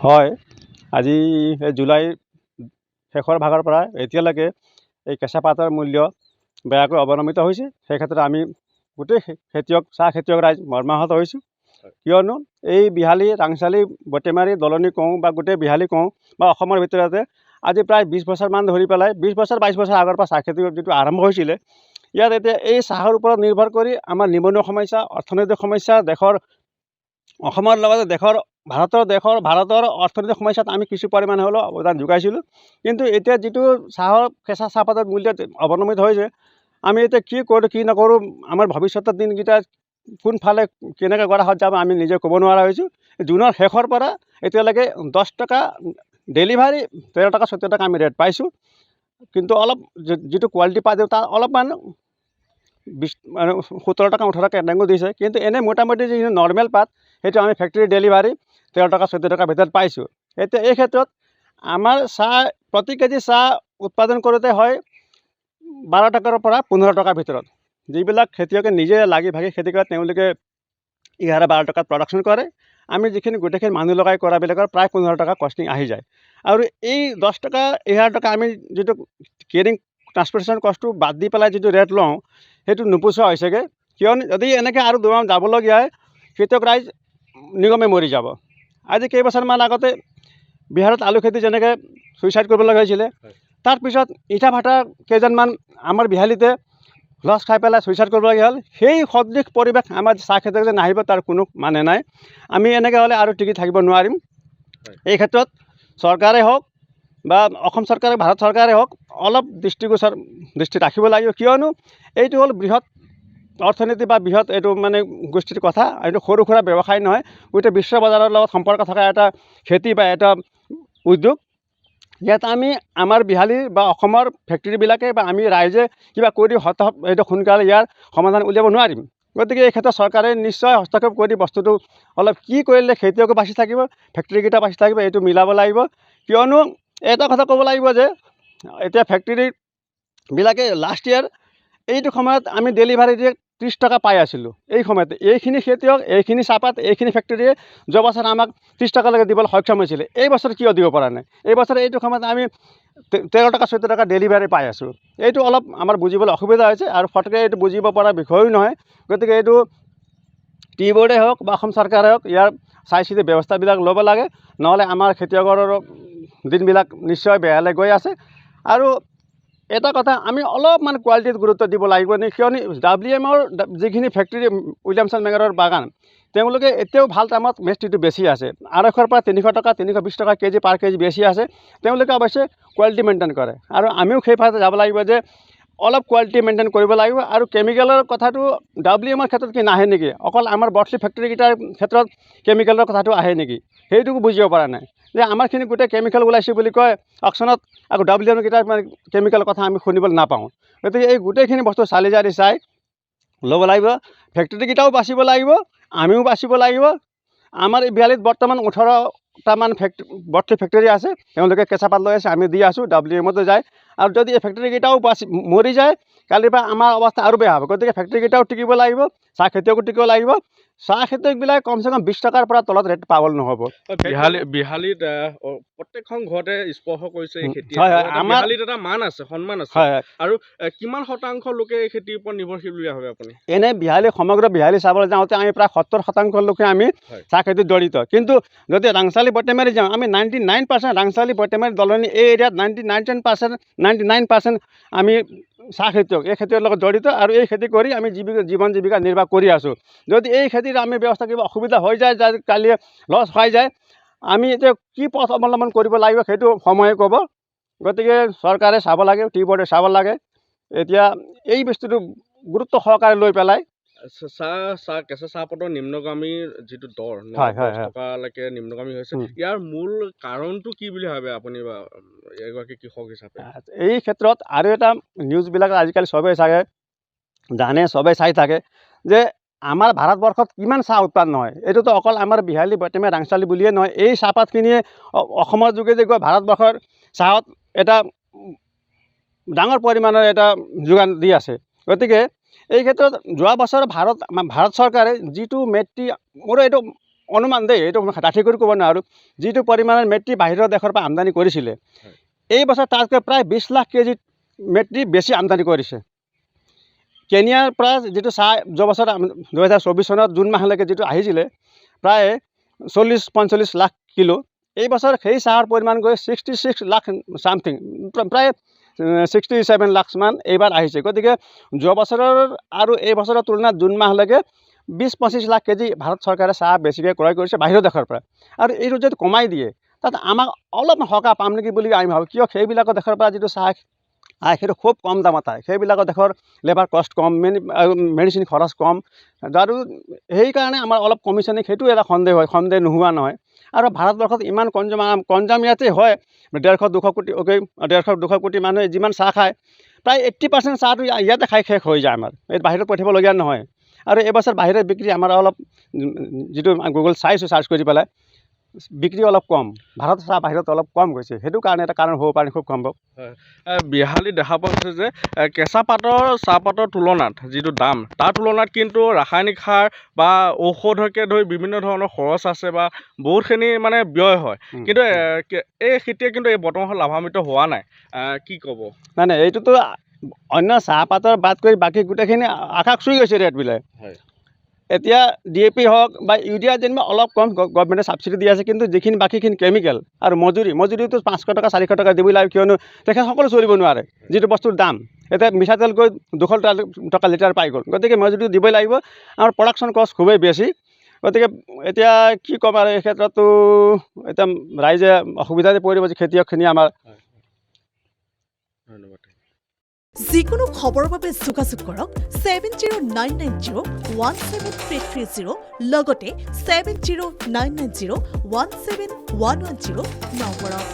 হয়, আজি জুলাই শেষৰ ভাগৰ পৰা এতিয়ালৈকে এই কেঁচা পাতৰ মূল্য বেয়াকৈ অৱনমিত হৈছে। সেই ক্ষেত্ৰত আমি গোটেই চাহ খেতিয়ক ৰাইজ মৰ্মাহত হৈছোঁ। কিয়নো এই বিহালী, ৰাংচালী, বটেমাৰী, দলনি কওঁ বা গোটেই বিহালী কওঁ বা অসমৰ ভিতৰতে আজি প্ৰায় 20 বছৰমান ধৰি পেলাই 20 বছৰ 22 বছৰ আগৰ পৰা চাহ খেতি যিটো আৰম্ভ হৈছিলে, ইয়াত এতিয়া এই চাহৰ ওপৰত নিৰ্ভৰ কৰি আমাৰ নিবনুৱা সমস্যা, অৰ্থনৈতিক সমস্যা, অসমৰ লগতে ভাৰতৰ অৰ্থনৈতিক সমস্যাত আমি কিছু পৰিমাণে হ'লেও অৱদান যোগাইছিলোঁ। কিন্তু এতিয়া যিটো কেঁচা চাহপাতৰ মূল্য অৱনমিত হৈছে, আমি এতিয়া কি কৰোঁ কি নকৰোঁ, আমাৰ ভৱিষ্যতৰ দিনকেইটা কোনফালে কেনেকৈ কৰা হয় যাব আমি নিজে ক'ব নোৱাৰা হৈছোঁ। জুনৰ শেষৰ পৰা এতিয়ালৈকে 10 টকা ডেলিভাৰী, 13 টকা 14 টকা আমি ৰেট পাইছোঁ। কিন্তু অলপ যিটো কোৱালিটি পাই দিওঁ তাৰ অলপমান 17 টকা 18 টকা এনেকৈ দিছে। কিন্তু এনে মোটামুটি যিখিনি নৰ্মেল পাত সেইটো আমি ফেক্টৰী ডেলিভাৰী 13 টকা 14 টকাৰ ভিতৰত পাইছোঁ। এতিয়া এই ক্ষেত্ৰত আমাৰ প্ৰতি কেজি চাহ উৎপাদন কৰোঁতে হয় 12 টকাৰ পৰা 15 টকাৰ ভিতৰত। যিবিলাক খেতিয়কে নিজে লাগি ভাগি খেতি কৰে তেওঁলোকে 11-12 টকাত প্ৰডাকশ্যন কৰে। আমি যিখিনি গোটেইখিনি মানুহ লগাই কৰাবিলাকৰ প্ৰায় 15 টকা কষ্টিং আহি যায়। আৰু এই 10 টকা 11 টকা আমি যিটো কেৰিং ট্ৰান্সপৰ্টেশ্যন কষ্টটো বাদ দি পেলাই যিটো ৰেট লওঁ সেইটো নোপোচোৱা হৈছেগৈ। কিয়নো যদি এনেকৈ আৰু দুমাহ যাবলগীয়া হয় খেতিয়ক ৰাইজ নিগমে মৰি যাব। আজি কেইবছৰমান আগতে বিহাৰত আলু খেতি যেনেকৈ ছুইচাইড কৰিব লগা হৈছিলে, তাৰপিছত ইটা ভাটা কেইজনমান আমাৰ বিহালীতে লছ খাই পেলাই ছুইচাইড কৰিবলগীয়া হ'ল। সেই সদৃশ পৰিৱেশ আমাৰ চাহ খেতিয়ক যে নাহিব তাৰ কোনো মানে নাই। আমি এনেকৈ হ'লে আৰু টিকি থাকিব নোৱাৰিম। এই ক্ষেত্ৰত চৰকাৰে হওক বা অসম চৰকাৰে, ভাৰত চৰকাৰে হওক, অলপ দৃষ্টি ৰাখিব লাগিব। কিয়নো এইটো হ'ল বৃহৎ অৰ্থনীতি বা বৃহৎ এইটো মানে গোষ্ঠীৰ কথা। এইটো সৰু সুৰা ব্যৱসায় নহয়, গোটেই বিশ্ব বজাৰৰ লগত সম্পৰ্ক থকা এটা খেতি বা এটা উদ্যোগ। ইয়াত আমি আমাৰ বিহালী বা অসমৰ ফেক্টৰীবিলাকে বা আমি ৰাইজে কিবা কৰি এইটো সোনকালে ইয়াৰ সমাধান উলিয়াব নোৱাৰিম। গতিকে এই ক্ষেত্ৰত চৰকাৰে নিশ্চয় হস্তক্ষেপ কৰি বস্তুটো অলপ কি কৰিলে খেতিয়কো বাচি থাকিব, ফেক্টৰীকেইটা বাচি থাকিব, এইটো মিলাব লাগিব। কিয়নো এটা কথা ক'ব লাগিব যে এতিয়া ফেক্টৰীবিলাকে লাষ্ট ইয়েৰ এইটো সময়ত আমি ডেলিভাৰী দিয়ে 30 টকা পাই আছিলোঁ। এই সময়তে এইখিনি খেতিয়ক, এইখিনি চাহপাত, এইখিনি ফেক্টৰীয়ে যোৱা বছৰ আমাক 30 টকালৈকে দিবলৈ সক্ষম হৈছিলে। এই বছৰ কিয় দিব পৰা নাই? এই বছৰ এইটো সময়ত আমি 13 টকা 14 টকা ডেলিভাৰী পাই আছোঁ। এইটো অলপ আমাৰ বুজিবলৈ অসুবিধা হৈছে আৰু ফটকৈ এইটো বুজিব পৰা বিষয়ো নহয়। গতিকে এইটো টি বোৰ্ডে হওক বা অসম চৰকাৰে হওক ইয়াৰ চাই চিতি ব্যৱস্থাবিলাক ল'ব লাগে, নহ'লে আমাৰ খেতিয়কৰ দিনবিলাক নিশ্চয় বেয়ালৈ গৈ আছে। আৰু এটা কথা আমি অলপমান কোৱালিটিত গুৰুত্ব দিব লাগিব নেকি? কিয়নো WMৰ যিখিনি ফেক্টৰী উইলিয়ামছন মেঙাৰৰ বাগান, তেওঁলোকে এতিয়াও ভাল দামত মেষ্টিটো বেছি আছে। 250 পৰা 300 টকা 320 টকা কেজি পাৰ কেজি বেছি আছে। তেওঁলোকে অৱশ্যে কোৱালিটি মেইনটেইন কৰে আৰু আমিও সেইফালে যাব লাগিব যে অলপ কোৱালিটি মেইনটেইন কৰিব লাগিব। আৰু কেমিকেলৰ কথাটো WMৰ ক্ষেত্ৰত কি নাহে নেকি? অকল আমাৰ বৰ্ডলি ফেক্টৰীকেইটাৰ ক্ষেত্ৰত কেমিকেলৰ কথাটো আহে নেকি? সেইটোকো বুজিব পৰা নাই যে আমাৰখিনি গোটেই কেমিকেল ওলাইছে বুলি কয় অকশ্যনত, আকৌ WMকেইটাৰ মানে কেমিকেলৰ কথা আমি শুনিবলৈ নাপাওঁ। গতিকে এই গোটেইখিনি বস্তু চালি জাৰি চাই ল'ব লাগিব। ফেক্টৰীকেইটাও বাচিব লাগিব, আমিও বাচিব লাগিব। আমাৰ এই বিহালীত বৰ্তমান 18টামান বৰ্ডলি ফেক্টৰী আছে। তেওঁলোকে কেঁচা পাত লৈ আছে, আমি দি আছোঁ, WMতো যায়। আৰু যদি এই ফেক্টৰীকেইটাও মৰি যায় কালিৰ পৰা আমাৰ অৱস্থা আৰু বেয়া হ'ব। গতিকে ফেক্টৰীকেইটাও টিকিব লাগিব, চাহ খেতিয়কো টিকিব লাগিব। চাহ খেতিয়কবিলাক কমচে কম 20 টকাৰ পৰা তলত ৰেট পাবলৈ নহ'ব। বিহালীত প্ৰত্যেকখন ঘৰতে স্পৰ্শ কৰিছে এই খেতি। আমাৰ বিহালীত এটা মান আছে, সন্মান আছে। আৰু কিমান শতাংশ লোকে এই খেতিৰ ওপৰত নিৰ্ভৰশীল বুলি ভাবে আপুনি? এনে সমগ্ৰ বিহালী চাবলৈ যাওঁতে আমি প্ৰায় 70% লোকে আমি চাহ খেতিত জড়িত। কিন্তু যদি ৰাংচালী বটেমাৰী যাওঁ আমি 99% ৰাংচালী বটেমাৰী দলনি এই এৰিয়াত 99% আমি চাহ খেতিয়ক, এই খেতিৰ লগত জড়িত। আৰু এই খেতি কৰি আমি জীৱন জীৱিকা নিৰ্বাহ কৰি আছোঁ। যদি এই খেতিৰ আমি ব্যৱস্থা কিবা অসুবিধা হৈ যায়, কালি লছ খাই যায়, আমি এতিয়া কি পথ অৱলম্বন কৰিব লাগিব সেইটো সময়ে ক'ব। গতিকে চৰকাৰে চাব লাগে, টি বোৰ্ডে চাব লাগে। এতিয়া এই বস্তুটো গুৰুত্ব সহকাৰে লৈ পেলাই কেঁচা চাহপাতৰ নিম্নগামীৰ যিটো দৰ 10 টকালৈকে নিম্নগামী হৈছে, ইয়াৰ মূল কাৰণটো কি বুলি ভাবে আপুনি বা এগৰাকী কৃষক হিচাপে? এই ক্ষেত্ৰত আৰু এটা নিউজবিলাক আজিকালি চবেই চাগে জানে, চবেই চাই থাকে যে আমাৰ ভাৰতবৰ্ষত কিমান চাহ উৎপাদন হয়। এইটোতো অকল আমাৰ বিহালী বটেমাৰী ৰাংচালী বুলিয়ে নহয়, এই চাহপাতখিনিয়ে অসমৰ যোগেদি গৈ ভাৰতবৰ্ষৰ চাহত এটা ডাঙৰ পৰিমাণৰ এটা যোগান দি আছে। গতিকে এই ক্ষেত্ৰত যোৱা বছৰ ভাৰত চৰকাৰে যিটো মোৰ এইটো অনুমান দেই, এইটো ডাঠি কৰি ক'ব নোৱাৰোঁ, যিটো পৰিমাণৰ মেট্ৰি বাহিৰৰ দেশৰ পৰা আমদানি কৰিছিলে এই বছৰ তাতকৈ প্ৰায় 20 লাখ কেজি মেট্ৰি বেছি আমদানি কৰিছে। কেনিয়াৰ পৰা যিটো চাহ যোৱা বছৰ 2024 চনত জুন মাহলৈকে যিটো আহিছিলে প্ৰায় 40-45 লাখ কিলো, এই বছৰ সেই চাহৰ পৰিমাণ গৈ 66 লাখ ছামথিং, প্ৰায় 67 লাখমান এইবাৰ আহিছে। গতিকে যোৱা বছৰৰ আৰু এই বছৰৰ তুলনাত জুন মাহলৈকে 20-25 লাখ কেজি ভাৰত চৰকাৰে চাহ বেছিকৈ ক্ৰয় কৰিছে বাহিৰৰ দেশৰ পৰা। আৰু এইটো যদি কমাই দিয়ে তাত আমাক অলপ সকাহ পাম নেকি বুলি আমি ভাবোঁ, কিয় সেইবিলাকৰ দেশৰ পৰা যিটো চাহ আহে সেইটো খুব কম দামত আহে, সেইবিলাকৰ দেশৰ লেবাৰ কষ্ট কম, মেডিচিন খৰচ কম, আৰু সেইকাৰণে আমাৰ অলপ কমিছে নেকি সেইটো এটা সন্দেহ হয়, সন্দেহ নোহোৱা নহয়। আৰু ভাৰতবৰ্ষত ইমান কনজাম ইয়াতে হয়, 150-200 কোটি মানুহে যিমান চাহ খায় প্ৰায় 80% চাহটো ইয়াতে খাই শেষ হৈ যায় আমাৰ, এই বাহিৰত পঠিয়াবলগীয়া নহয়। আৰু এইবছৰ বাহিৰৰ বিক্ৰী আমাৰ অলপ যিটো গুগল চাইছোঁ চাৰ্চ কৰি পেলাই বিক্ৰী অলপ কম, ভাৰত চাহ বাহিৰত অলপ কম গৈছে, সেইটো কাৰণে এটা কাৰণ হ'ব পাৰে খুব সম্ভৱ। বিহালী দেখা পোৱা গৈছে যে কেঁচা পাতৰ চাহপাতৰ তুলনাত যিটো দাম তাৰ তুলনাত কিন্তু ৰাসায়নিক সাৰ বা ঔষধকে ধৰি বিভিন্ন ধৰণৰ খৰচ আছে বা বহুতখিনি মানে ব্যয় হয়, কিন্তু এই খেতিয়ে কিন্তু এই বৰ্তমান লাভান্বিত হোৱা নাই, কি ক'ব? নাই এইটোতো অন্য চাহপাতৰ বাদ কৰি বাকী গোটেইখিনি আকাশ চুই গৈছে ৰেটবিলাক। এতিয়া DAP হওক বা ইউৰিয়া যেনিবা অলপ কম গভৰ্ণমেণ্টে ছাবচিডি দি আছে, কিন্তু যিখিনি বাকীখিনি কেমিকেল আৰু মজুৰিটো 500 টকা 400 টকা দিবই লাগে, কিয়নো তেখেতসকলে চলিব নোৱাৰে যিটো বস্তুৰ দাম। এতিয়া মিঠাতেল গৈ 200 টকা লিটাৰ পাই গ'ল, গতিকে মজুৰিটো দিবই লাগিব। আমাৰ প্ৰডাকশ্যন কষ্ট খুবেই বেছি, গতিকে এতিয়া কি ক'ম আৰু এই ক্ষেত্ৰতো এতিয়া ৰাইজে অসুবিধাতে পৰিব যে খেতিয়কখিনি আমাৰ। ধন্যবাদ। যিকোনো খবৰৰ বাবে যোগাযোগ কৰক 7099017330 লগতে 7099017110 নম্বৰত।